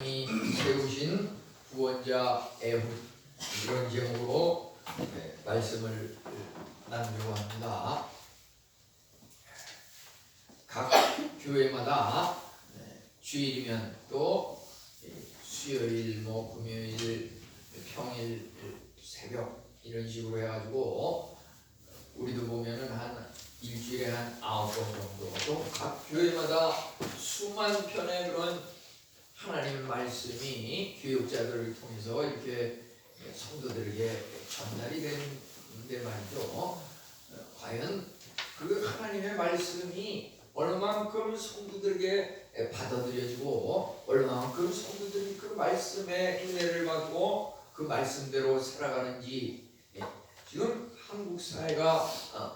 세우신 구원자 애훈, 이런 제목으로 말씀을 나누려고 합니다. 각 교회마다 주일이면 또 수요일, 금요일, 평일, 새벽 이런 식으로 해가지고 우리도 보면은 한 일주일에 한 9번 정도, 또 각 교회마다 수만 편의 그런 하나님 말씀이 교육자들을 통해서 이렇게 성도들에게 전달이 되는데 말이죠. 과연 그 하나님의 말씀이 얼마만큼 성도들에게 받아들여지고 얼마만큼 성도들이 그 말씀의 은혜를 받고 그 말씀대로 살아가는지, 지금 한국 사회가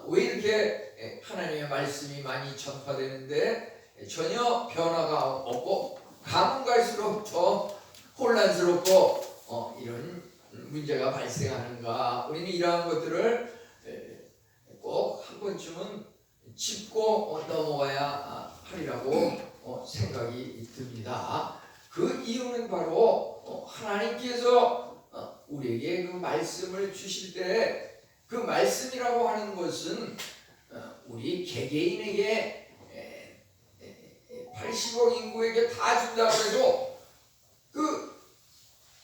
왜 이렇게 하나님의 말씀이 많이 전파되는데 전혀 변화가 없고 가면 갈수록 더 혼란스럽고 이런 문제가 발생하는가? 우리는 이러한 것들을 꼭 한 번쯤은 짚고 넘어가야 하리라고 생각이 듭니다. 그 이유는 바로 하나님께서 우리에게 그 말씀을 주실 때 그 말씀이라고 하는 것은 우리 개개인에게 80억 인구에게 다 준다고 해도 그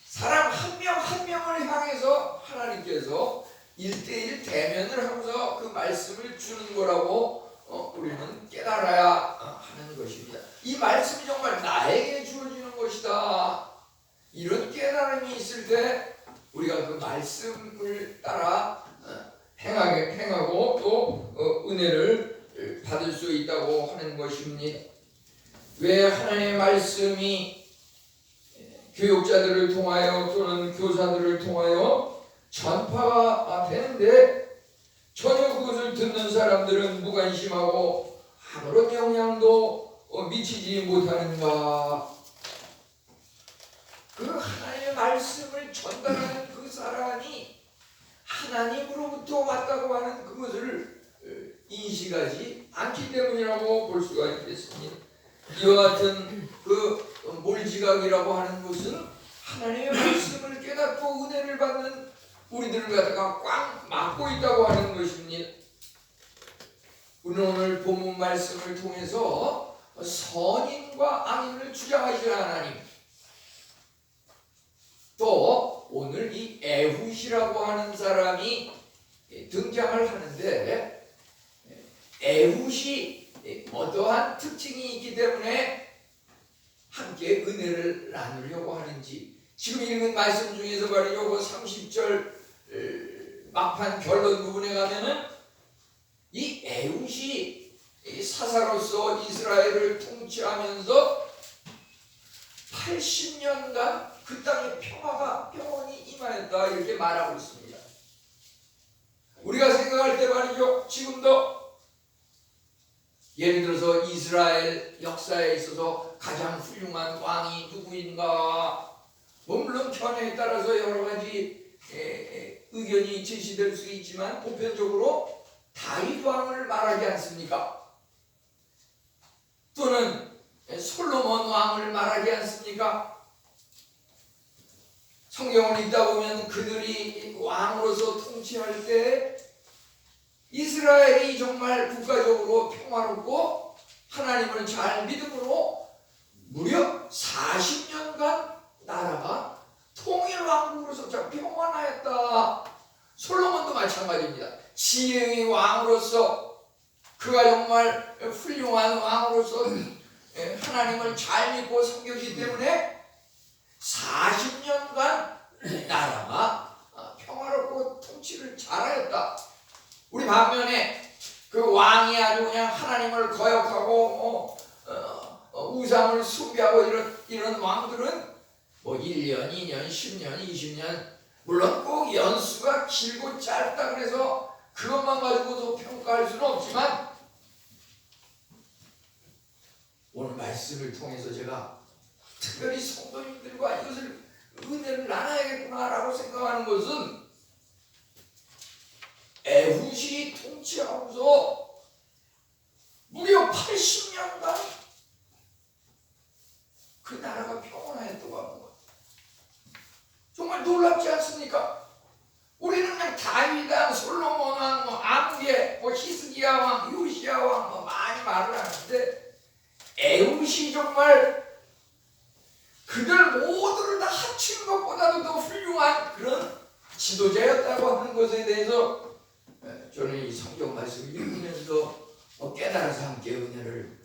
사람 한 명 한 명을 향해서 하나님께서 1대1 대면을 하면서 그 말씀을 주는 거라고 우리는 깨달아야 하는 것입니다. 이 말씀이 정말 나에게 주어지는 것이다, 이런 깨달음이 있을 때 우리가 그 말씀을 따라 행하고 또 은혜를 받을 수 있다고 하는 것입니다. 왜 하나님의 말씀이 교육자들을 통하여 또는 교사들을 통하여 전파가 되는데 전혀 그것을 듣는 사람들은 무관심하고 아무런 영향도 미치지 못하는가? 그 하나님의 말씀을 전달하는 그 사람이 하나님으로부터 왔다고 하는 그것을 인식하지 않기 때문이라고 볼 수가 있겠습니다. 이와 같은 그 몰지각이라고 하는 것은 하나님의 말씀을 깨닫고 은혜를 받는 우리들을 갖다가 꽉 막고 있다고 하는 것입니다. 우리는 오늘 본문 말씀을 통해서 선인과 악인을 주장하시는 하나님, 또 오늘 이 에훗이라고 하는 사람이 등장을 하는데, 에훗이 어떠한 특징이 있기 때문에 함께 은혜를 나누려고 하는지, 지금 읽은 말씀 중에서 말이죠, 그 30절 막판 결론 부분에 가면은 이 에훗이 사사로서 이스라엘을 통치하면서 80년간 그 땅에 평온이 임하였다, 이렇게 말하고 있습니다. 우리가 생각할 때 말이죠, 지금도 예를 들어서 이스라엘 역사에 있어서 가장 훌륭한 왕이 누구인가? 물론 견해에 따라서 여러 가지 의견이 제시될 수 있지만 보편적으로 다윗 왕을 말하지 않습니까? 또는 솔로몬 왕을 말하지 않습니까? 성경을 읽다 보면 그들이 왕으로서 통치할 때 이스라엘이 정말 국가적으로 평화롭고 하나님을 잘 믿음으로 무려 40년간 나라가 통일왕국으로서 평안하였다. 솔로몬도 마찬가지입니다. 지혜의 왕으로서, 그가 정말 훌륭한 왕으로서 하나님을 잘 믿고 섬겼기 때문에 40년간 나라가 평화롭고 통치를 잘하였다. 우리 반면에 그 왕이 아주 그냥 하나님을 거역하고 우상을 숭배하고 이런 왕들은 1년, 2년, 10년, 20년, 물론 꼭 연수가 길고 짧다 그래서 그것만 가지고도 평가할 수는 없지만, 오늘 말씀을 통해서 제가 특별히 성도님들과 이것을 은혜를 나눠야겠구나라고 생각하는 것은, 에훗이 통치하면서 무려 80년간 그 나라가 평온하였다고 합니다. 정말 놀랍지 않습니까? 우리는 그냥 다윗왕, 솔로몬 왕, 암게, 히스기야 왕, 요시야 왕 많이 말을 하는데 에훗이 정말 그들 모두를 다 합친 것보다도 더 훌륭한 그런 지도자였다고 하는 것에 대해서 저는 이 성경 말씀을 읽으면서 깨달아서 함께 은혜를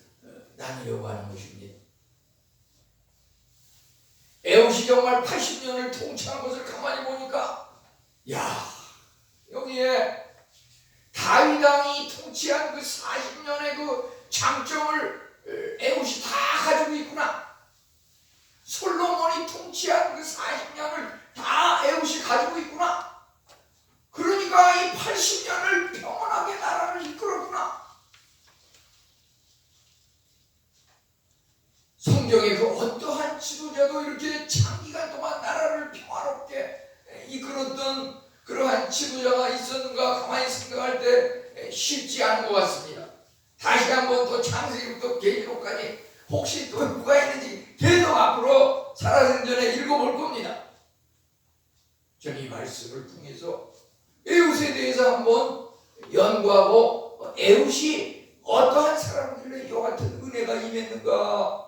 나누려고 하는 것입니다. 에훗이 정말 80년을 통치한 것을 가만히 보니까 여기에 다윗 왕이 통치한 그 40년의 그 장점을 에훗이 다 가지고 있구나. 솔로몬이 통치한 그 40년을 다 에훗이 가지고 있구나. 그러니까 이 80년을 평온하게 나라를 이끌었구나. 성경의 그 어떠한 지도자도 이렇게 장기간 동안 나라를 평화롭게 이끌었던 그러한 지도자가 있었는가 가만히 생각할 때 쉽지 않은 것 같습니다. 다시 한번 또 창세기부터 계시록까지 혹시 또 누가 있는지 계속 앞으로 살아생전에 읽어볼 겁니다. 저는 이 말씀을 통해서 에훗에 대해서 한번 연구하고 에훗이 어떠한 사람들의 이와 같은 은혜가 임했는가.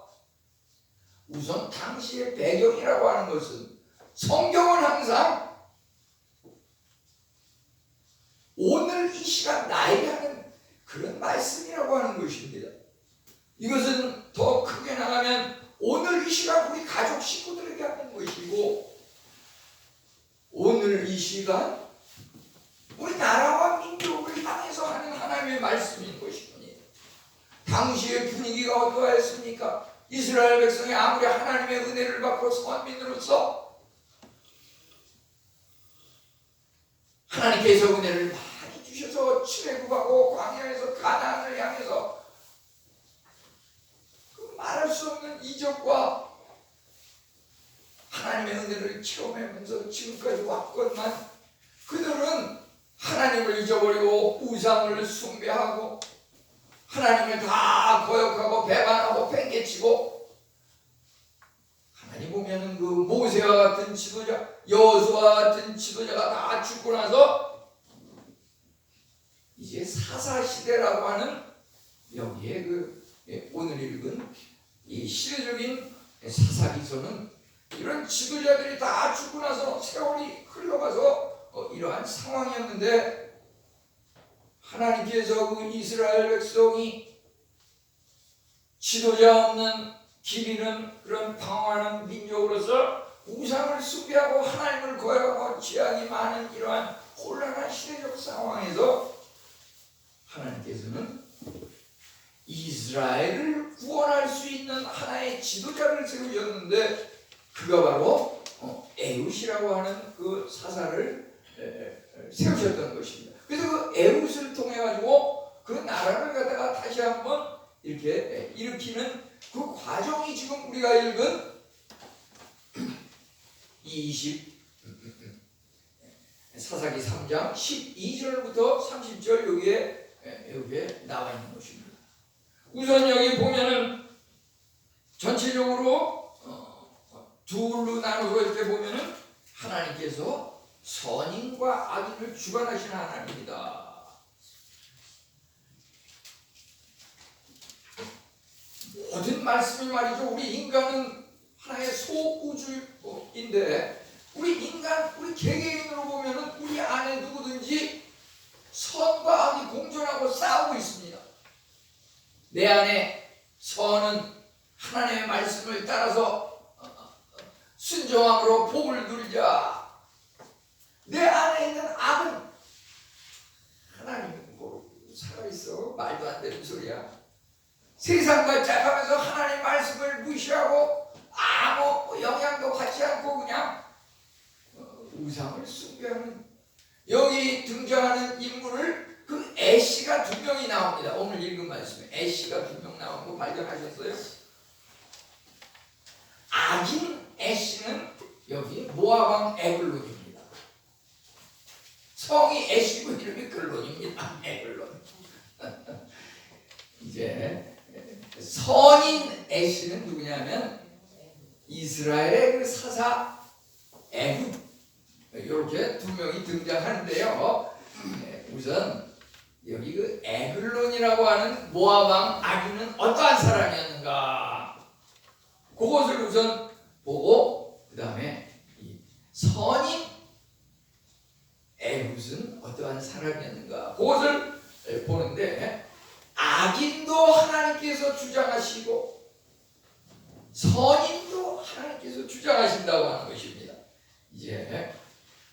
우선 당시의 배경이라고 하는 것은 성경은 항상 오늘 이 시간 나에게 하는 그런 말씀이라고 하는 것입니다. 이것은 더 크게 나가면 오늘 이 시간 우리 가족 식구들에게 하는 것이고 오늘 이 시간 우리 나라와 민족을 향해서 하는 하나님의 말씀인 것입니다. 당시의 분위기가 어떠했습니까? 이스라엘 백성이 아무리 하나님의 은혜를 받고 선민으로서 하나님께서 은혜를 많이 주셔서 출애굽하고 광야에서 가나안을 향해서 그 말할 수 없는 이적과 하나님의 은혜를 체험하면서 지금까지 왔건만 그들은 하나님을 잊어버리고 우상을 숭배하고 하나님을 다 거역하고 배반하고 팽개치고 하나님 보면은 그 모세와 같은 지도자 여호수아 같은 지도자가 다 죽고 나서 이제 사사시대라고 하는 여기에 그 오늘 읽은 이 시대적인 사사기서는 이런 지도자들이 다 죽고 나서 세월이 흘러가서 이러한 상황이었는데 하나님께서 그 이스라엘 백성이 지도자 없는 길 잃은 그런 방황하는 민족으로서 우상을 숭배하고 하나님을 거역하고 죄악이 많은 이러한 혼란한 시대적 상황에서 하나님께서는 이스라엘을 구원할 수 있는 하나의 지도자를 세우셨는데 그가 바로 에훗이라고 하는 그 사사를 세우셨던 것입니다. 그래서 그 에훗을 통해 가지고 그 나라를 갖다가 다시 한번 이렇게 일으키는 그 과정이 지금 우리가 읽은 사사기 3장 12절부터 30절 여기에 나와 있는 것입니다. 우선 여기 보면은 전체적으로 둘로 나눠서 이렇게 보면은 하나님께서 선인과 악인을 주관하시는 하나님입니다. 모든 말씀이 말이죠. 우리 인간은 하나의 소우주인데 우리 인간, 우리 개개인으로 보면은 우리 안에 누구든지 선과 악이 공존하고 싸우고 있습니다. 내 안에 선은 하나님의 말씀을 따라서 순종함으로 복을 누리자. 내 안에 있는 악은 하나님 살아있어. 말도 안 되는 소리야. 세상과 짝하면서 하나님 말씀을 무시하고 아무 영향도 받지 않고 그냥 우상을 숭배하는 여기 등장하는 인물을 그 애씨가 두 명이 나옵니다. 오늘 읽은 말씀에 애씨가 두 명 나온 거 발견하셨어요? 악인 애씨는 여기 모압왕 에글론입니다. 성이 애씨고 이름이 글론입니다. 에글론. 이제 선인 애씨는 누구냐면 이스라엘의 그 사사 애굽, 이렇게 두 명이 등장하는데요. 우선 여기 그 에글론이라고 하는 모압 왕 아기는 어떠한 사람이었는가, 그것을 우선 보고 그 다음에 이 선인 에굿은 어떠한 사람이었는가, 그것을 보는데, 악인도 하나님께서 주장하시고 선인도 하나님께서 주장하신다고 하는 것입니다. 이제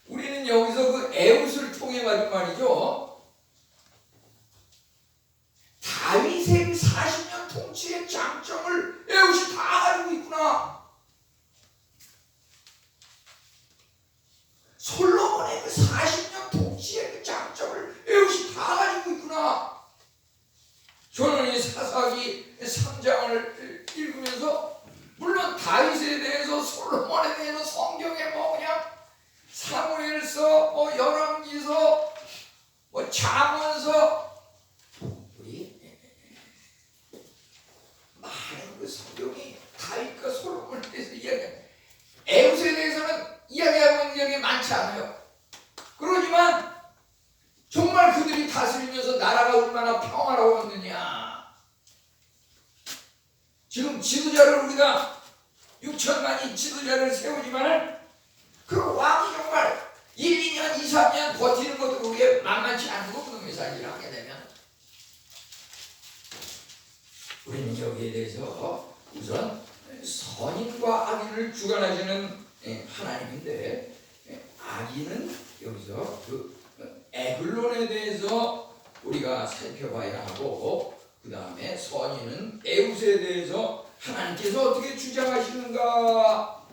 우리는 여기서 그 에웃을 통해 가지고 말이죠, 다윗의 40년 통치의 장점을 에웃이 다 가지고 있구나. 솔로몬의 그 40년 통치의 그 장점을 에웃이 다 가지고 있구나. 저는 이 사사기 3장을 읽으면서 물론 다윗에 대해서, 솔로몬에 대해서 성경에 뭐 그냥 사무엘서, 열왕기서, 잠언서, 우리 많은 그 성경이 다윗과 솔로몬에 대해서 이야기합니다. 에웃에 대해서는 이야기하고 있는 게 많지 않아요. 그러지만 정말 그들이 다스리면서 나라가 얼마나 평화로웠느냐. 지금 지도자를 우리가 6천만이 지도자를 세우지만 그 왕이 정말 1, 2년, 2, 3년 버티는 것도 그게 만만치 않은 거거든요. 사실을 하게 되면 우리는 여기에 대해서 우선 선인과 악인을 주관하시는 하나님인데, 악인은 여기서 그 에글론에 대해서 우리가 살펴봐야 하고, 그 다음에 선인은 에웃에 대해서 하나님께서 어떻게 주장하시는가.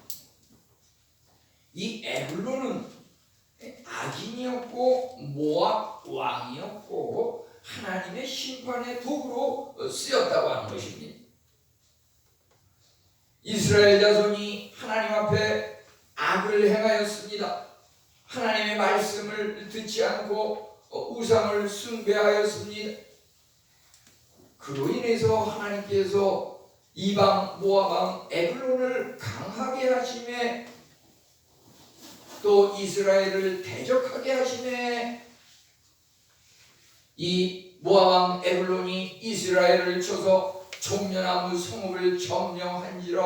이 에글론은 악인이었고 모압 왕이었고 하나님의 심판의 도구로 쓰였다고 하는 것입니다. 이스라엘 자손이 하나님 앞에 악을 행하였습니다. 하나님의 말씀을 듣지 않고 우상을 숭배하였습니다. 그로 인해서 하나님께서 이방 모압 왕 에글론을 강하게 하심에, 또 이스라엘을 대적하게 하심에, 이 모압 왕 에글론이 이스라엘을 쳐서 종려나무 성읍을 점령한지라.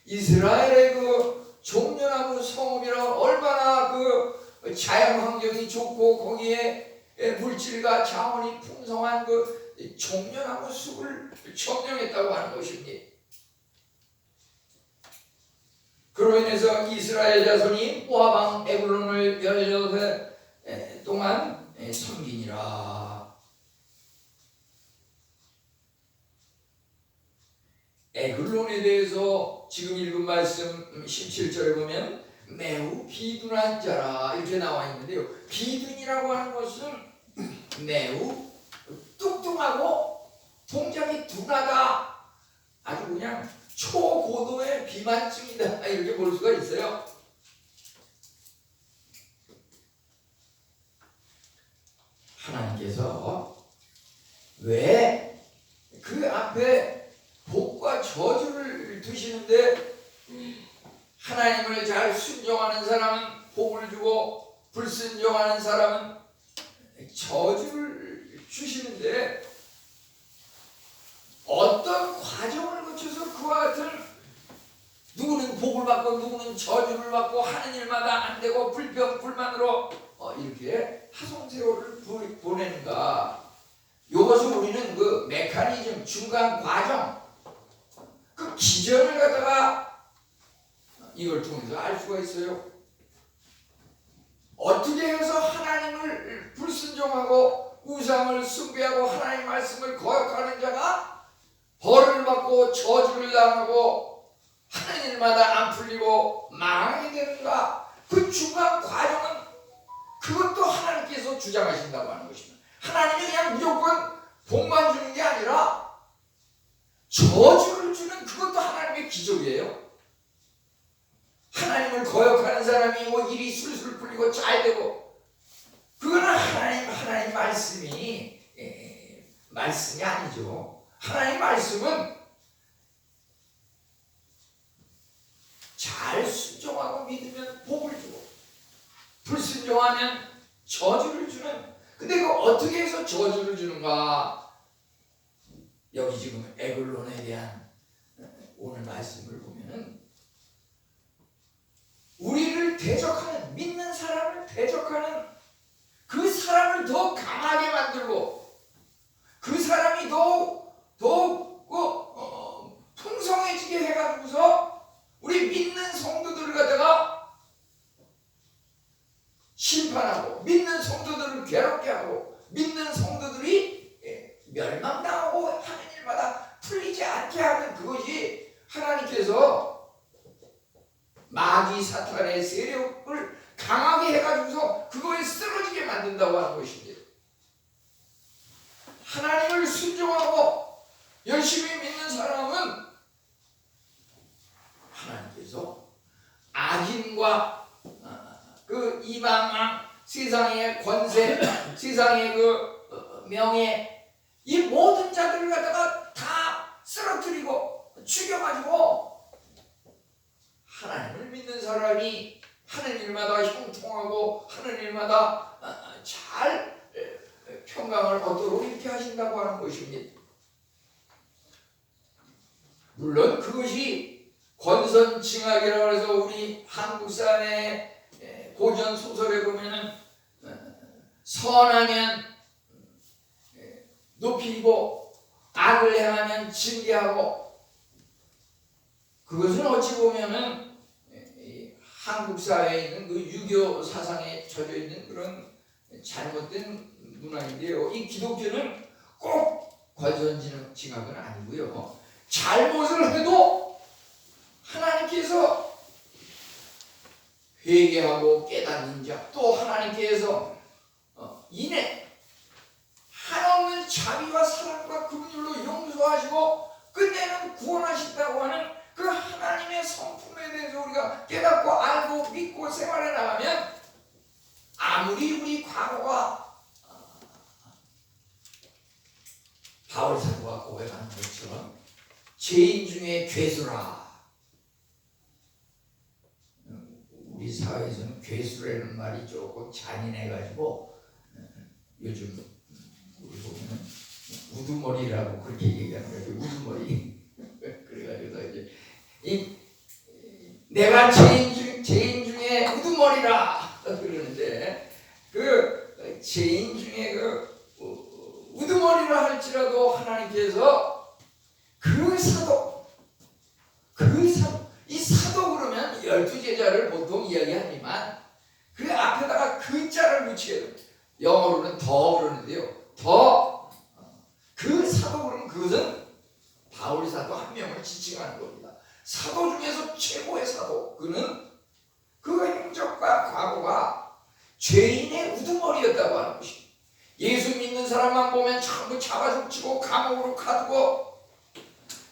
이스라엘의 그 종려나무 성읍이라 얼마나 그 자연 환경이 좋고 거기에 물질과 자원이 풍성한 그 종려나무 숲을 점령했다고 하는 것입니다. 그로 인해서 이스라엘 자손이 모압 왕 에글론을 16해 동안 섬기니라. 에글론에 대해서 지금 읽은 말씀 17절에 보면 매우 비둔한 자라 이렇게 나와 있는데요. 비둔이라고 하는 것은 매우 뚱뚱하고 동작이 둔하다, 아주 그냥 초고도의 비만증이다, 이렇게 볼 수가 있어요. 하나님께서 왜 그 앞에 복과 저주를 두시는데, 하나님을 잘 순종하는 사람은 복을 주고 불순종하는 사람은 저주를 주시는데, 어떤 과정을 거쳐서 그와 같은, 누구는 복을 받고 누구는 저주를 받고 하는 일마다 안 되고 불평 불만으로 이렇게 하송세월을 보내는가. 이것을 우리는 그 메커니즘, 중간 과정, 그 기전을 갖다가 이걸 통해서 알 수가 있어요. 어떻게 해서 하나님을 불순종하고 우상을 숭배하고 하나님 말씀을 거역하는 자가 벌을 받고 저주를 당하고 하는 일마다 안 풀리고 망하게 되는가. 그 중간 과정은 그것도 하나님께서 주장하신다고 하는 것입니다. 하나님이 그냥 무조건 복만 주는 게 아니라 저주를 주는, 그것도 하나님의 기적이에요. 하나님을 거역하는 사람이 뭐 일이 술술 풀리고 잘 되고, 그거는 하나님 말씀이 말씀이 아니죠. 하나님 말씀은 믿으면 복을 주고 불순종하면 저주를 주는. 근데 그 어떻게 해서 저주를 주는가? 여기 지금 에글론에 대한 오늘 말씀을 보면은 우리를 대적하는, 믿는 사람을 대적하는 그 사람을 더 강하게 만들고 그 사람이 더욱 풍성해지게 해가지고서 우리 믿는 성도들을 갖다가 심판하고 믿는 성도들을 괴롭게 하고 믿는 성도들이 멸망당하고 하는 일마다 풀리지 않게 하는 그것이 하나님께서 마귀 사탄의 세력을 강하게 해가지고서 그거에 쓰러지게 만든다고 하는 것입니다. 하나님을 순종하고 열심히 믿는 사람은 하나님께서 악인과 그 이방왕, 세상의 권세, 세상의 그 명예, 이 모든 자들을 갖다가 다 쓰러뜨리고 죽여가지고 하나님을 믿는 사람이 하는 일마다 형통하고 하는 일마다 잘 평강을 얻도록 이렇게 하신다고 하는 것입니다. 물론 그것이 권선징악이라고 해서 우리 한국 사람의 고전 소설에 보면은 선하면 높이고 악을 행하면 징계하고, 그것은 어찌 보면은 한국 사회에 있는 그 유교 사상에 젖어 있는 그런 잘못된 문화인데요. 이 기독교는 꼭 권선징악은 아니고요. 잘못을 해도 하나님께서 회개하고 깨닫는 자, 또 하나님께서 한없는 자비와 사랑과 긍휼로 용서하시고 끝내는 구원하신다고 하는 그 하나님의 성품에 대해서 우리가 깨닫고 알고 믿고 생활해 나가면, 아무리 우리 과거가 바울 사도가 고백하는 것처럼 죄인 중에 괴수라. 우리 사회에서는 괴수라는 말이 조금 잔인해가지고 요즘 우리 보면은 우두머리라고 그렇게 얘기하는 거예요. 우두머리. 그래가지고 이제 내가 죄인 중에 우두머리라 그러는데, 그 죄인 중에 그 우두머리라 할지라도 하나님께서 이 사도 그러면 12제자를 보통 이야기하지만 그 앞에다가 그 자를 붙이게 됩니다. 영어로는 더 그러는데요. 그 사도 그러면 그것은 바울 사도 한 명을 지칭하는 겁니다. 사도 중에서 최고의 사도, 그는 그 행적과 과거가 죄인의 우두머리였다고 하는 것입니다. 예수 믿는 사람만 보면 전부 잡아죽치고 감옥으로 가두고,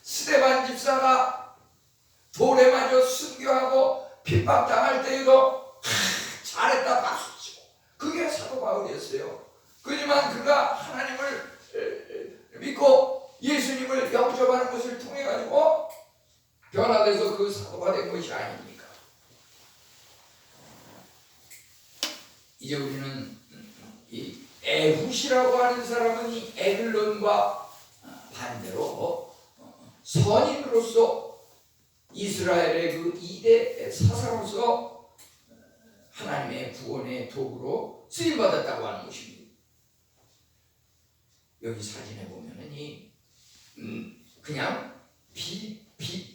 스데반 집사가 돌에 맞아 순교하고 핍박당할 때에도 잘했다 박수치고, 그게 사도 바울이었어요. 그지만 그가 하나님을 믿고 예수님을 영접하는 것을 통해 가지고 변화돼서 그 사도가 된 것이 아닙니까? 이제 우리는 이 에훗이라고 하는 사람은 이 에글론과 반대로 선인으로서 이스라엘의 그 2대 사사로서 하나님의 구원의 도구로 쓰임받았다고 하는 것입니다. 여기 사진에 보면은 그냥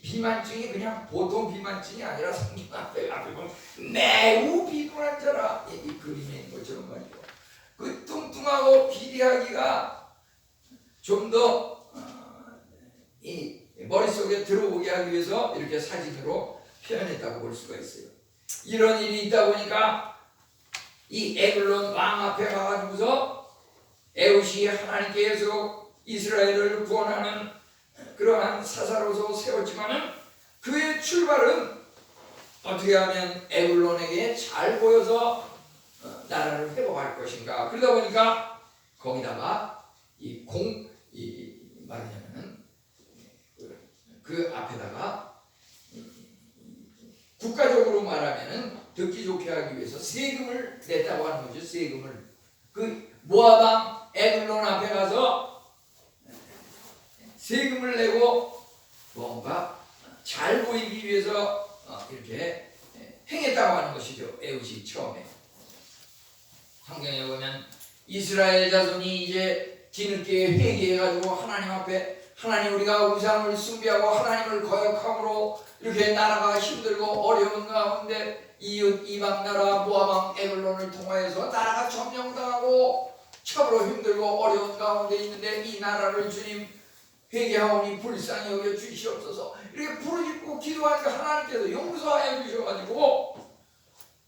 비만증이 그냥 보통 비만증이 아니라 성경 앞에 보면 매우 비둔한 자라, 이 그림에 있는 것처럼 말이죠. 그 뚱뚱하고 비리하기가 좀 더 이 머릿속에 들어오게 하기 위해서 이렇게 사진으로 표현했다고 볼 수가 있어요. 이런 일이 있다 보니까 이 에글론 왕 앞에 가가지고서 에훗이 하나님께서 이스라엘을 구원하는 그러한 사사로서 세웠지만은 그의 출발은 어떻게 하면 에글론에게 잘 보여서 나라를 회복할 것인가. 그러다 보니까 거기다가 말하자면은 그 앞에다가 국가적으로 말하면은 듣기 좋게 하기 위해서 세금을 냈다고 하는 거죠. 세금을. 그 모압 왕 에글론 앞에 가서 세금을 내고 뭔가 잘 보이기 위해서 이렇게 행했다고 하는 것이죠. 에훗이 처음에. 성경에 보면 이스라엘 자손이 이제 뒤늦게 회개해가지고 하나님 앞에 하나님 우리가 우상을 숭배하고 하나님을 거역함으로 이렇게 나라가 힘들고 어려운 가운데 이웃 이방 나라 모압 왕 에글론을 통하여서 나라가 점령당하고 참으로 힘들고 어려운 가운데 있는데 이 나라를 주님 회개하오니 불쌍히 여겨 주시옵소서 이렇게 부르짖고 기도하니까 하나님께서 용서하여 주셔가지고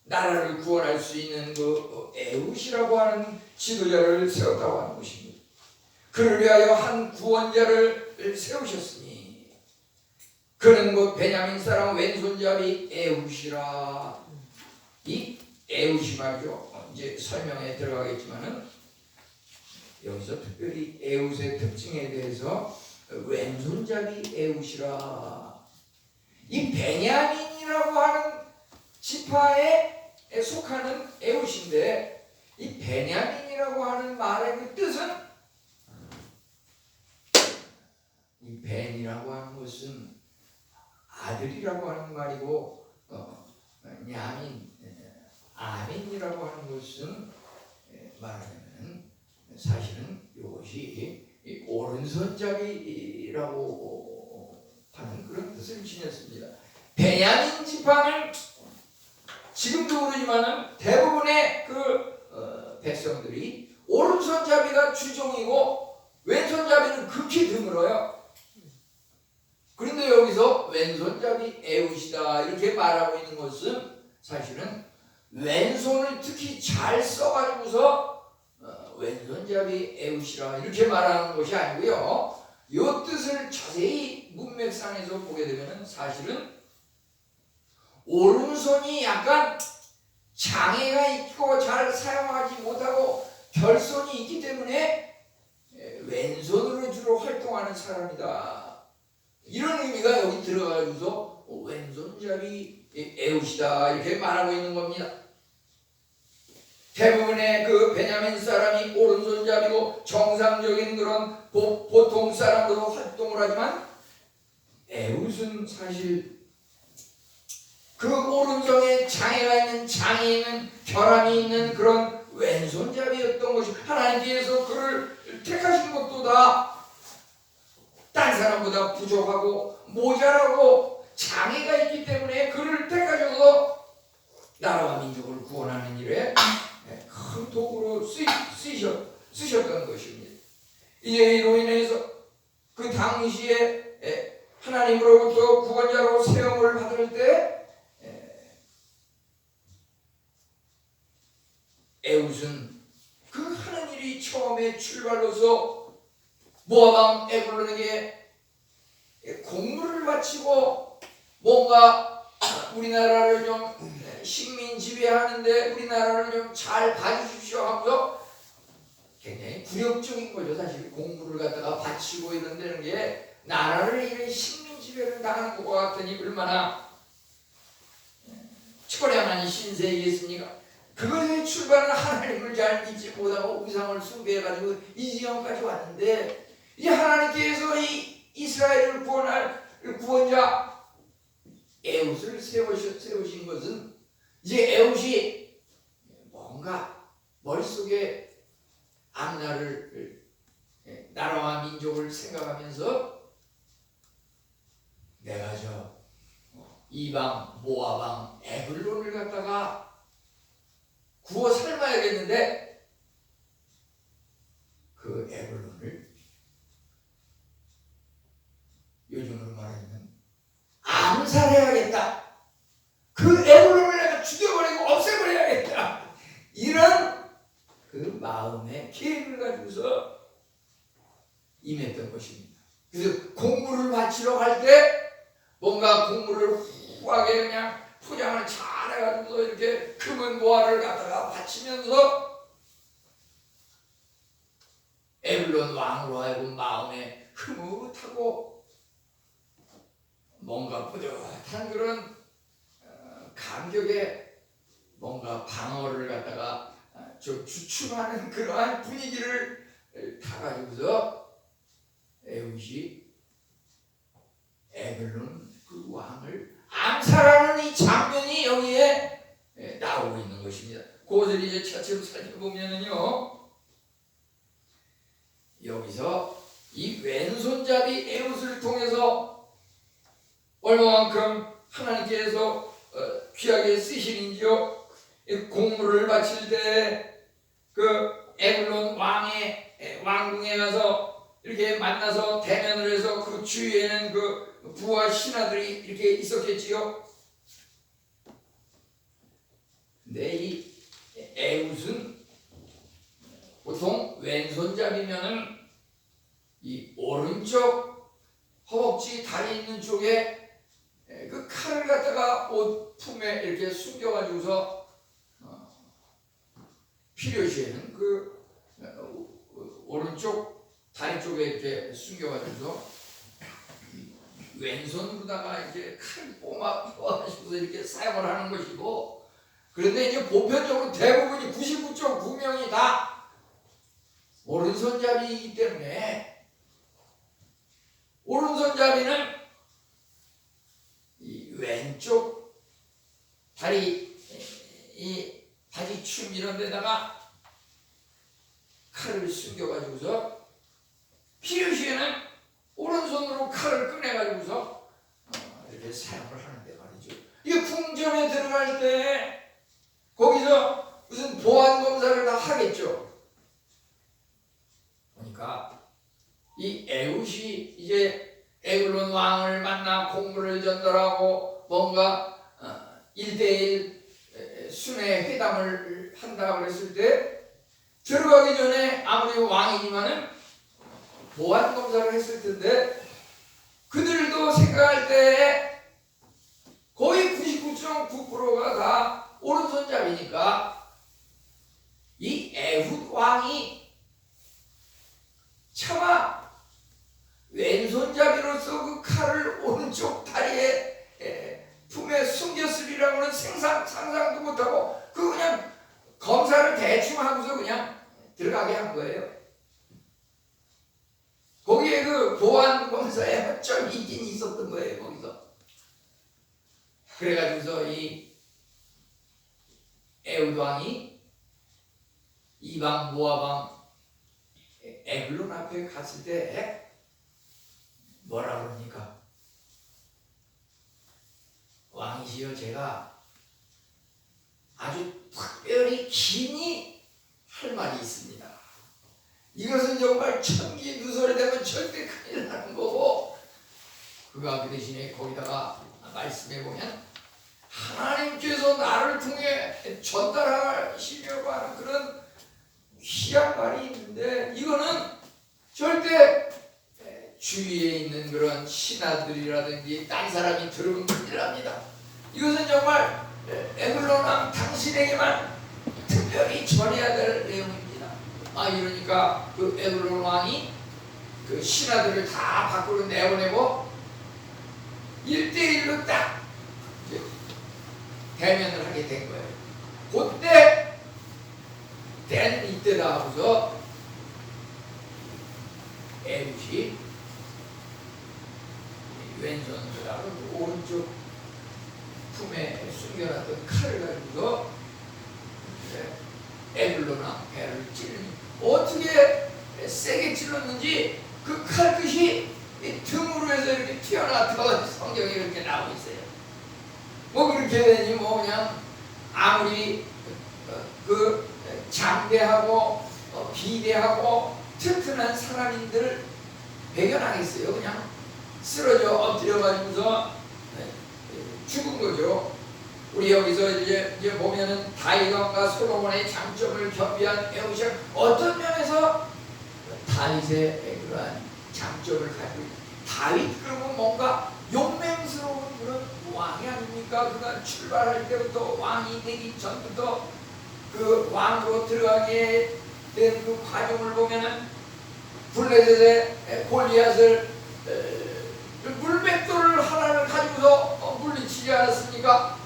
나라를 구원할 수 있는 그 에훗이라고 하는 지도자를 세웠다고 하는 것입니다. 그를 위하여 한 구원자를 세우셨으니 그는 곧 베냐민 사람 왼손잡이 에훗이라. 이 에훗이 말이죠. 이제 설명에 들어가겠지만은 여기서 특별히 에훗의 특징에 대해서 왼손잡이 에훗이라. 이 베냐민이라고 하는 지파에 속하는 에훗인데 이 베냐민이라고 하는 말의 그 뜻은 이 벤이라고 하는 것은 아들이라고 하는 말이고 야민, 아민이라고 하는 것은 말하자면 사실은 이것이 오른손잡이라고 하는 그런 뜻을 지녔습니다. 베냐민 지파는 지금도 그러지만은 대부분의 그 백성들이 오른손잡이가 주종이고 왼손잡이는 극히 드물어요. 그런데 여기서 왼손잡이 에훗이다 이렇게 말하고 있는 것은 사실은 왼손을 특히 잘 써가지고서 왼손잡이 에훗이라 이렇게 말하는 것이 아니고요. 이 뜻을 자세히 문맥상에서 보게 되면 사실은 오른손이 약간 장애가 있고 잘 사용하지 못하고 결손이 있기 때문에 왼손으로 주로 활동하는 사람이다. 이런 의미가 여기 들어가지고서 왼손잡이 에훗이다 이렇게 말하고 있는 겁니다. 대부분의 그 베냐민 사람이 오른손잡이고 정상적인 그런 보통 사람으로 활동을 하지만 에훗은 사실 그 오른손에 장애가 있는 장애는 결함이 있는 그런 왼손잡이였던 것이 하나님께서 그를 택하신 것도 다 딴 사람보다 부족하고 모자라고 장애가 있기 때문에 그를 택하셔서 나라와 민족을 구원하는 일에 큰 도구로 쓰셨던 것입니다. 이제 이로 인해서 그 당시에 하나님으로부터 구원자로 세움을 받을 때 에훗은 그 하는 일이 처음에 출발로서 모압 왕 에글론에게 공물을 바치고 뭔가 우리나라를 좀 식민 지배하는데 우리나라를 좀 잘 봐주십시오 하면서 굉장히 굴욕적인 거죠. 사실 공물을 갖다가 바치고 이런다는 게 나라를 이런 식민 지배를 당하는 것과 같으니 얼마나 처량한 신세이겠습니까? 그것의 출발은 하나님을 잘 믿지 못하고 우상을 숭배해가지고 이 지경까지 왔는데 이제 하나님께서 이 이스라엘을 구원할 구원자 에훗을 세우신 것은 이제 에훗이 뭔가 머릿속에 앞날을 나라와 민족을 생각하면서 내가 저 이방 모압 왕 에글론을 갖다가 구워 삶아야겠는데 그 에글론을 요즘으로 말하면 암살해야겠다. 그 에글론을 내가 죽여버리고 없애버려야겠다. 이런 그 마음의 계획을 가지고서 임했던 것입니다. 그래서 공물을 바치러 갈 때 뭔가 공물을 후하게 그냥 포장을 잘 해가지고 이렇게 금은 보화를 갖다가 바치면서 에글론 왕으로 하여금 마음에 흐뭇하고 뭔가 뿌듯한 그런 반격에 뭔가 방어를 갖다가 주춤하는 그러한 분위기를 타가지고서 에훗이 에글론 그 왕을 암살하는 이 장면이 여기에 나오고 있는 것입니다. 그것을 이제 차츰 살펴보면은요, 여기서 이 왼손잡이 에훗을 통해서 얼마만큼 하나님께서 귀하게 쓰시는지요. 공물을 바칠 때 그 에글론 왕의 왕궁에 가서 이렇게 만나서 대면을 해서 그 주위에는 그 부하 신하들이 이렇게 있었겠지요. 근데 이 에훗은 보통 왼손잡이면은 이 오른쪽 허벅지 다리 있는 쪽에 그 칼을 갖다가 옷 품에 이렇게 숨겨가지고서 필요시에는 그 오른쪽 다리 쪽에 이렇게 숨겨가지고서 왼손으로다가 이제 칼 뽑아가지고서 이렇게 사용을 하는 것이고, 그런데 이제 보편적으로 대부분이 99.9명이 다 오른손잡이이기 때문에 오른손잡이는 이 왼쪽 다리 이 바지춤 이런 데다가 칼을 숨겨가지고서 필요시에는 오른손으로 칼을 꺼내가지고서 이렇게 사용을 하는데 말이죠. 이게 궁전에 들어갈 때 거기서 무슨 보안 검사를 다 하겠죠. 그러니까 이 에훗이 이제 에글론 왕을 만나 공물을 전달하고 뭔가 1대1 순회 회담을 한다 그랬을 때 들어가기 전에 아무리 왕이지만은 보안 검사를 했을 텐데 그들도 생각할 때 거의 99.9%가 다 오른손잡이니까 이 에훗 왕이 차마 왼손잡이로서 그 칼을 오른쪽 다리에 품에 숨겼으리라고는 상상도 못하고 그 그냥 검사를 대충 하고서 그냥 들어가게 한 거예요. 거기에 그 보안 검사의 허점이 있긴 있었던 거예요. 거기서 그래가지고서 이 에훗 왕이 이방 모압 에글론 앞에 갔을 때 뭐라 그럽니까? 왕이시여, 제가 아주 특별히 긴히 할 말이 있습니다. 이것은 정말 천기누설이 되면 절대 큰일 나는 거고, 그가 그 대신에 거기다가 말씀해 보면 하나님께서 나를 통해 전달하시려고 하는 그런 귀한 말이 있는데, 이거는 절대 주위에 있는 그런 신하들이라든지 딴 사람이 들으면 큰일 납니다. 이것은 정말 에글론 왕 당신에게만 특별히 전해야 될 내용입니다. 이러니까 그 에글론 왕이 그 신하들을 다 밖으로 내보내고 1대1로 딱 대면을 하게 된 거예요. 그때 된 이때다 하고서 에훗이 왼손으로 오른쪽 품에 숨겨놨던 칼을 가지고 에글론 왕 배를 찌르니, 어떻게 세게 찔렀는지 그 칼끝이 등으로 해서 이렇게 튀어나왔다고 성경에 이렇게 나오고 있어요. 뭐 그렇게 되니 뭐 그냥 아무리 그 장대하고 비대하고 튼튼한 사람인들 배견하겠어요. 그냥 쓰러져 엎드려가지고서 죽은 거죠. 우리 여기서 이제 보면은 다윗과 솔로몬의 장점을 겸비한 에훗이 어떤 면에서 다윗의 그러한 장점을 가지고 있다. 다윗 그러면 뭔가 용맹스러운 그런 왕이 아닙니까? 그가 출발할 때부터 왕이 되기 전부터 그 왕으로 들어가게 된 그 과정을 보면은 블레셋의 골리앗을 물맷돌을 하나를 가지고서 물리치지 않았습니까?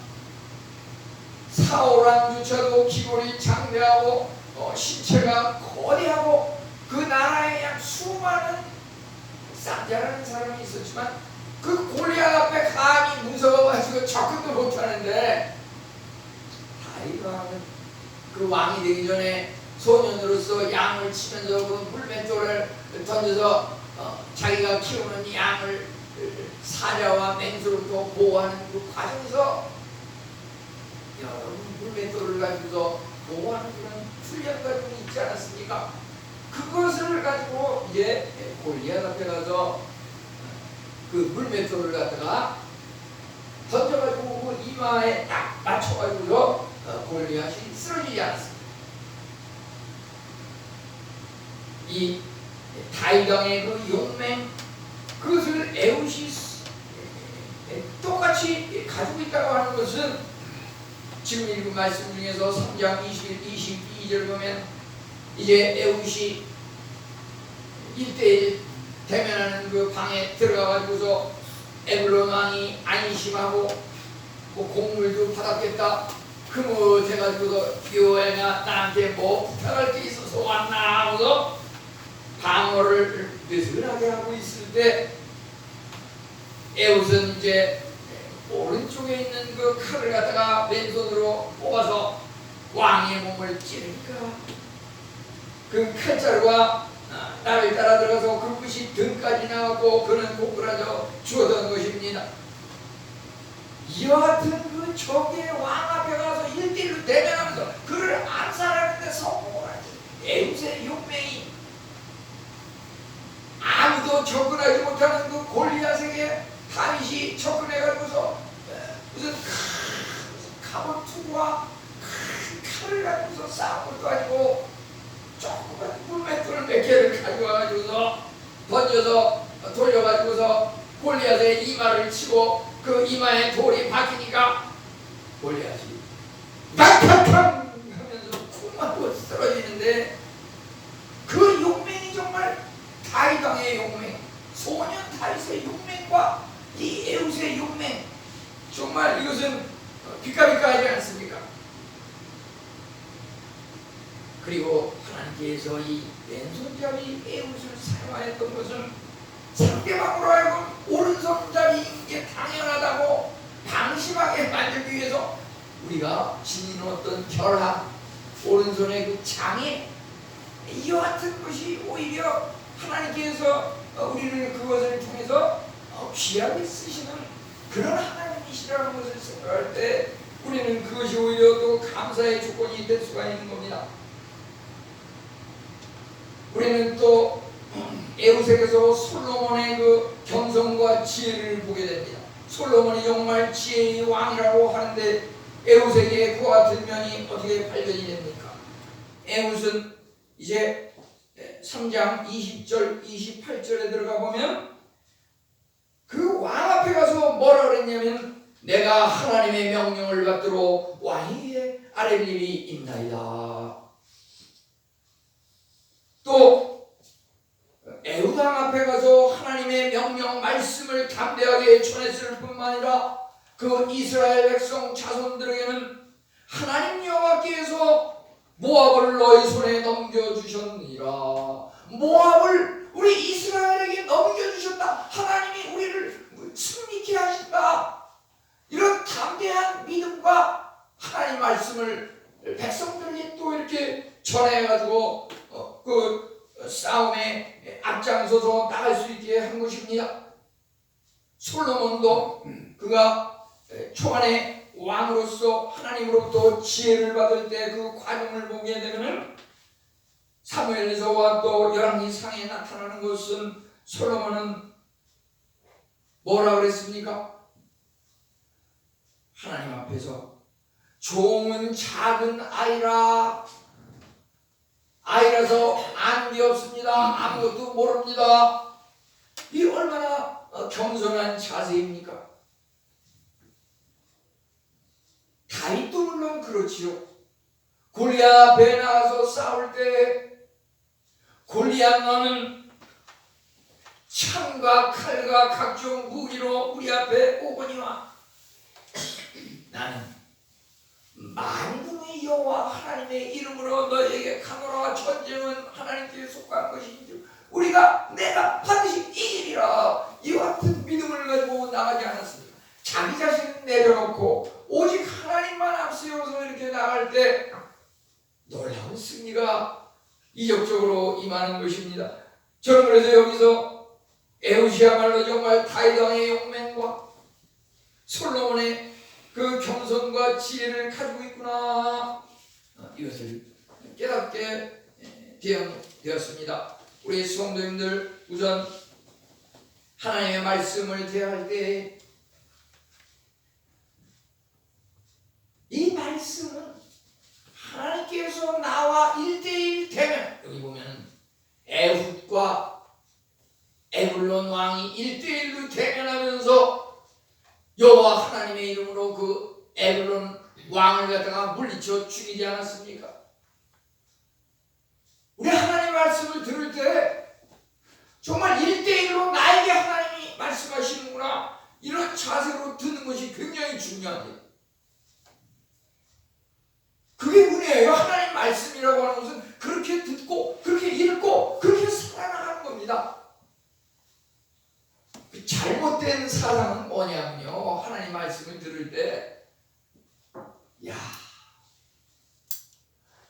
사울왕조차도 기골이 장대하고 신체가 거대하고 그 나라에 약 수많은 쌍자라는 사람이 있었지만 그 골리앗 앞에 감히 무서워가지고 접근도 못하는데 다윗왕은 그 왕이 되기 전에 소년으로서 양을 치면서 그 물맷돌을 던져서 자기가 키우는 양을 사자와 맹수로부터 보호하는 그 과정에서 여러분 물맷돌을 가지고서 보호하는 그런 훈련 과정이 있지 않았습니까? 그것을 가지고 이제 골리앗 앞에 가서 그 물맷돌을 갖다가 던져가지고 그 이마에 딱 맞춰가지고서 골리앗이 쓰러지지 않았습니다. 이 다윗왕의 그 용맹 그것을 에웃이 똑같이 가지고 있다고 하는 것은 지금 읽은 말씀 중에서 3장 21, 22절 보면 이제 에웃이 1대1 대면하는 그 방에 들어가가지고서 에블론 왕이 안심하고 뭐 곡물도 받았겠다 흐뭇해가지고서 여호와가 나한테 뭐 부탁할 게 있어서 왔나 하고서 방어를 느슨하게 하고 있을 때 에웃은 이제 오른쪽에 있는 그 칼을 갖다가 왼손으로 뽑아서 왕의 몸을 찌르니까 그 칼자루가 나를 따라 들어가서 그 끝이 등까지 나왔고 그는 고꾸라져 죽었던 것입니다. 이와 같은 그 적의 왕 앞에 가서 1대1로 대면하면서 그를 암살하는 데 성공을 하지. 에웃의 용맹이 아무도 접근하지 못하는 그 골리앗에게 다윗이 접근해가지고서 무슨 갑옷투구와 큰 칼을 가지고서 싸움을 가지고 조그만 물맷돌을 몇 개를 가져와가지고서 던져서 돌려가지고서 골리앗의 이마를 치고 그 이마에 돌이 박히니까 골리앗이 탕탕탕 하면서 쿵 하고 쓰러지는데 그 용맹이 정말 다윗왕의 용맹, 소년 다윗의 용맹과 이 에웃의 용맹 정말 이것은 비까비까하지 않습니까? 그리고 하나님께서 이 왼손잡이 에웃을 사용하였던 것은 상대방으로 하여금 오른손잡이인 게 당연하다고 방심하게 만들기 위해서 우리가 지니는 어떤 결함, 오른손의 그 장애 이와 같은 것이 오히려 하나님께서 우리를 그것을 통해서 귀하게 쓰시는 그런 하나님이시라는 것을 생각할 때 우리는 그것이 오히려 또 감사의 조건이 될 수가 있는 겁니다. 우리는 또 에웃에게서 솔로몬의 그 겸손과 지혜를 보게 됩니다. 솔로몬이 정말 지혜의 왕이라고 하는데 에웃에게 그와 같은 면이 어떻게 발견이 됩니까? 에웃은 이제 3장 20절 28절에 들어가 보면 그 왕 앞에 가서 뭐라 그랬냐면 내가 하나님의 명령을 받들어 왕이 위에 아랠 일이 있나이다. 또 에웃 왕 앞에 가서 하나님의 명령 말씀을 담대하게 전했을 뿐만 아니라 그 이스라엘 백성 자손들에게는 하나님 여호와께서 모압을 너희 손에 넘겨주셨느니라. 모압을 우리 이스라엘에게 넘겨주셨다. 하나님이 우리를 승리케 하신다. 이런 담대한 믿음과 하나님 말씀을 백성들에게 또 이렇게 전해가지고 그 싸움에 앞장서서 나갈 수 있게 한 것입니다. 솔로몬도 그가 초반에 왕으로서 하나님으로부터 지혜를 받을 때 그 과정을 보게 되면 사무엘에서와 또 열왕기상에 나타나는 것은 솔로몬은 뭐라 그랬습니까? 하나님 앞에서 종은 작은 아이라서 아는 게 없습니다. 아무것도 모릅니다. 이 얼마나 겸손한 자세입니까? 다윗도 물론 그렇지요. 골리앗 앞에 나가서 싸울 때 골리앗 너는 창과 칼과 각종 무기로 우리 앞에 오거니와 나는 이름으로 너희에게 가노라 전쟁은 하나님께 속한 것인지 우리가 내가 반드시 이기리라 이와 같은 믿음을 가지고 나가지 않았습니까? 자기 자신을 내려놓고 오직 하나님만 앞세워서 이렇게 나갈 때 놀라운 승리가 이적적으로 임하는 것입니다. 저는 그래서 여기서 에우시야말로 정말 다윗 왕의 용맹과 솔로몬의 그 겸손과 지혜를 가지고 있구나, 이것을 깨닫게 되었습니다. 우리 성도님들, 우선 하나님의 말씀을 대할 때 이 말씀은 하나님께서 나와 1대1 대면, 여기 보면 에훗과 에글론 왕이 1대1로 대면하면서 여호와 하나님의 이름으로 그 에글론 왕을 갖다가 물리쳐 죽이지 않았습니까? 우리 하나님의 말씀을 들을 때 정말 1대1로 나에게 하나님이 말씀하시는구나, 이런 자세로 듣는 것이 굉장히 중요합니다. 그게 은혜예요. 하나님 말씀이라고 하는 것은 그렇게 듣고 그렇게 읽고 그렇게 살아나가는 겁니다. 그 잘못된 사랑은 뭐냐면요, 하나님 말씀을 들을 때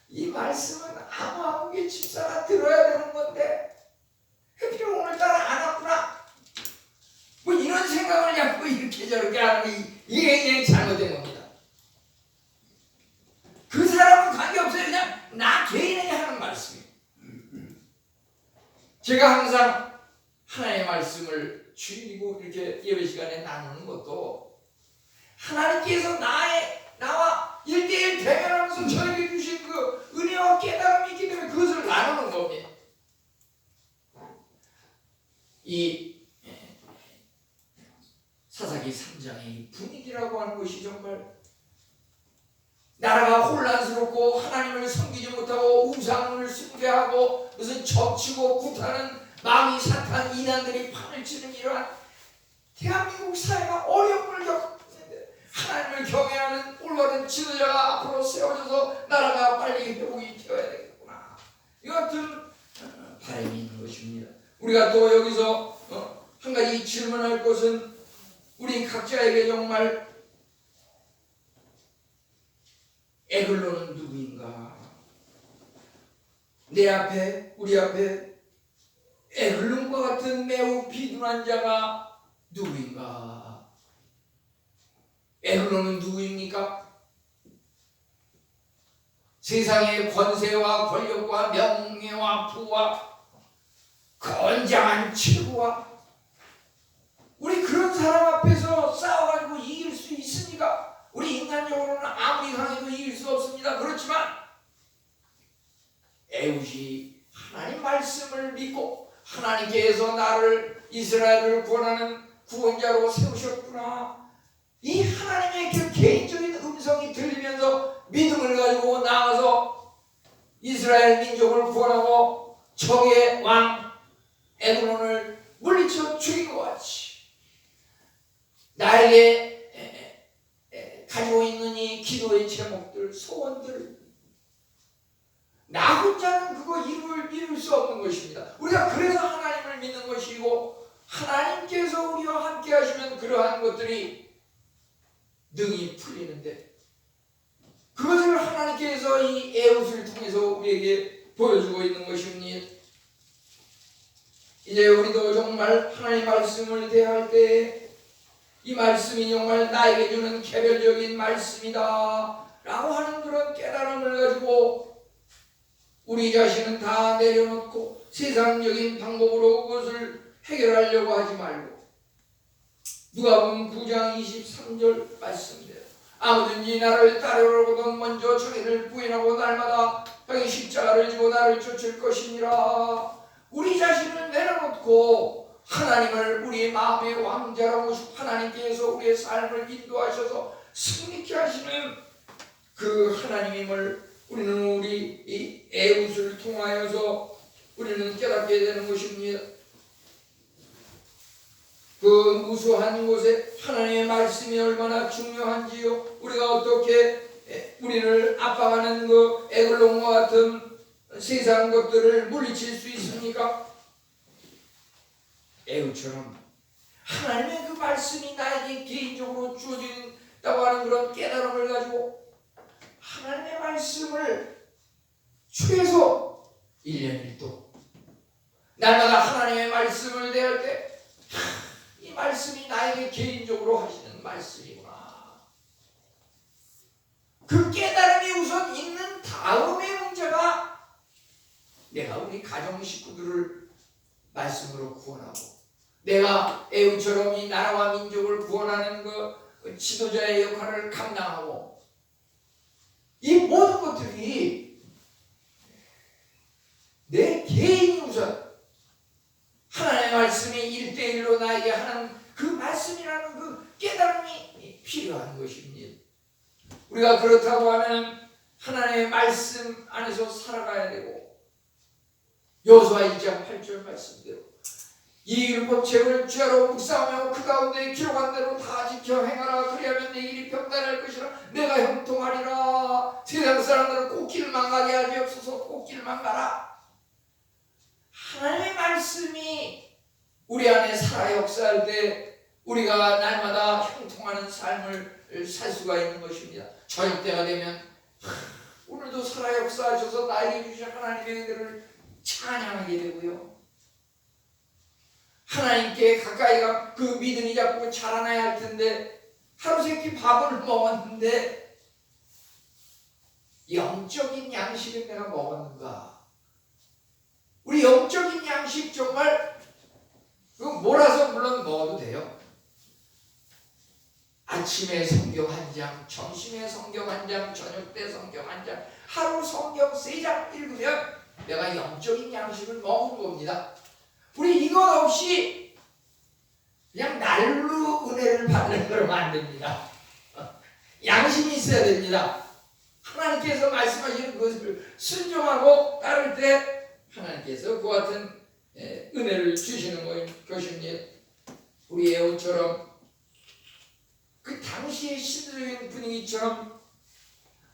이 말씀은 아무게 집사가 들어야 되는 건데 해필 오늘따라 안 왔구나, 뭐 이런 생각을 자꾸 이렇게 저렇게 하는 이게 굉장히 잘못된 겁니다. 그 사람은 관계없어요. 그냥 나 개인에게 하는 말씀이에요. 제가 항상 하나님의 말씀을 주일이고 이렇게 예배 시간에 나누는 것도 하나님께서 나와 1대1 대면하면서 저에게 주신 그 은혜와 깨달음이 있기 때문에 그것을 나누는 겁니다. 이 사사기 3장의 분위기라고 하는 것이 정말 나라가 혼란스럽고 하나님을 섬기지 못하고 우상을 숭배하고 무슨 점치고 굿하는 마귀 사탄 이난들이 판을 치는 이러한 대한민국 사회가 어려움을 겪고 있는데 하나님을 경외하는 올바른 지도자가 앞으로 세워져서 나라가 빨리 회복이 되어야 되겠구나, 이 같은 바람이 있는 것입니다. 우리가 또 여기서 한 가지 질문할 것은 우리 각자에게 정말 에글론은 누구인가? 내 앞에, 우리 앞에 에글론과 같은 매우 비둔한 자가 누구인가? 에글론은 누구입니까? 세상의 권세와 권력과 명예와 부와 건장한 최고와 우리 그런 사람 앞에서 싸워가지고 이길 수 있습니까? 우리 인간적으로는 아무리 강해도 이길 수 없습니다. 그렇지만 에훗이 하나님 말씀을 믿고 하나님께서 나를 이스라엘을 구원하는 구원자로 세우셨구나, 이 하나님의 그 개인적인 음성이 들리면서 믿음을 가지고 나가서 이스라엘 민족을 구원하고 적의 왕 에글론을 물리쳐 죽인 것 같이 나에게 가지고 있는 이 기도의 제목들, 소원들, 나 혼자는 그거 이룰 수 없는 것입니다. 우리가 그래서 하나님을 믿는 것이고 하나님께서 우리와 함께 하시면 그러한 것들이 능히 풀리는데 그것을 하나님께서 이 에훗을 통해서 우리에게 보여주고 있는 것입니다. 이제 우리도 정말 하나님의 말씀을 대할 때 이 말씀이 정말 나에게 주는 개별적인 말씀이다 라고 하는 그런 깨달음을 가지고 우리 자신은 다 내려놓고 세상적인 방법으로 그것을 해결하려고 하지 말고 누가복음 9장 23절 말씀대로 아무든지 나를 따르려거든 먼저 자기를 부인하고 날마다 자기 십자가를 지고 나를 쫓을 것이니라. 우리 자신을 내려놓고 하나님을 우리의 마음의 왕자라고 하나님께서 우리의 삶을 인도하셔서 승리케 하시는 그 하나님임을 우리는 우리 이 에훗을 통하여서 우리는 깨닫게 되는 것입니다. 그 무수한 곳에 하나님의 말씀이 얼마나 중요한지요. 우리가 어떻게 우리를 압박하는 그 에글론과 같은 세상 것들을 물리칠 수 있습니까? 애굽처럼 하나님의 그 말씀이 나에게 개인적으로 주어진다고 하는 그런 깨달음을 가지고 하나님의 말씀을 최소 1년 1도 날마다 하나님의 말씀을 대할 때 이 말씀이 나에게 개인적으로 하시는 말씀이구나. 그 깨달음이 우선 있는 다음의 문제가 내가 우리 가정 식구들을 말씀으로 구원하고 내가 애굽처럼 이 나라와 민족을 구원하는 그 지도자의 역할을 감당하고 이 모든 것들이 내 개인이 우선 하나님의 말씀이 1대1로 나에게 하는 그 말씀이라는 그 깨달음이 필요한 것입니다. 우리가 그렇다고 하면 하나님의 말씀 안에서 살아가야 되고 여호수아 1장 8절 말씀대로 이 율법책을 주야로 묵상하며 그 가운데 기록한 대로 다 지켜 행하라. 그리하면 내 일이 평탄할 것이라. 내가 형통하리라. 세상 사람들은 꽃길 망가게 하지 없어서 꽃길 망가라. 하나님의 말씀이 우리 안에 살아 역사할 때 우리가 날마다 형통하는 삶을 살 수가 있는 것입니다. 저녁 때가 되면 오늘도 살아 역사하셔서 나에게 주신 하나님의 은혜를 찬양하게 되고요. 하나님께 가까이 가 그 믿음이 자꾸 자라나야 할 텐데 하루 세끼 밥을 먹었는데 영적인 양식을 내가 먹었는가? 우리 영적인 양식 정말 몰아서 물론 먹어도 돼요. 아침에 성경 한 장, 점심에 성경 한 장, 저녁 때 성경 한 장, 하루 성경 3장 읽으면 내가 영적인 양식을 먹은 겁니다. 우리 이것 없이 그냥 날로 은혜를 받는 그러면 안 됩니다. 양심이 있어야 됩니다. 하나님께서 말씀하시는 것을 순종하고 따를 때 하나님께서 그 같은 은혜를 주시는 것입니다. 우리 애굽처럼 그 당시의 시대적인 분위기처럼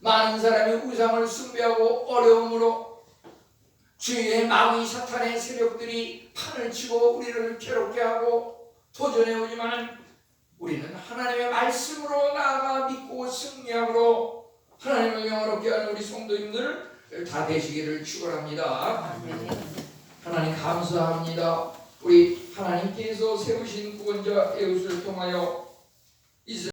많은 사람이 우상을 숭배하고 어려움으로 주위에 마귀 사탄의 세력들이 판을 치고 우리를 괴롭게 하고 도전해 오지만 우리는 하나님의 말씀으로 나아가 믿고 승리함으로 하나님을 영화롭게 하는 우리 성도님들 다 되시기를 축원합니다. 하나님 감사합니다. 우리 하나님께서 세우신 구원자 에웃을 통하여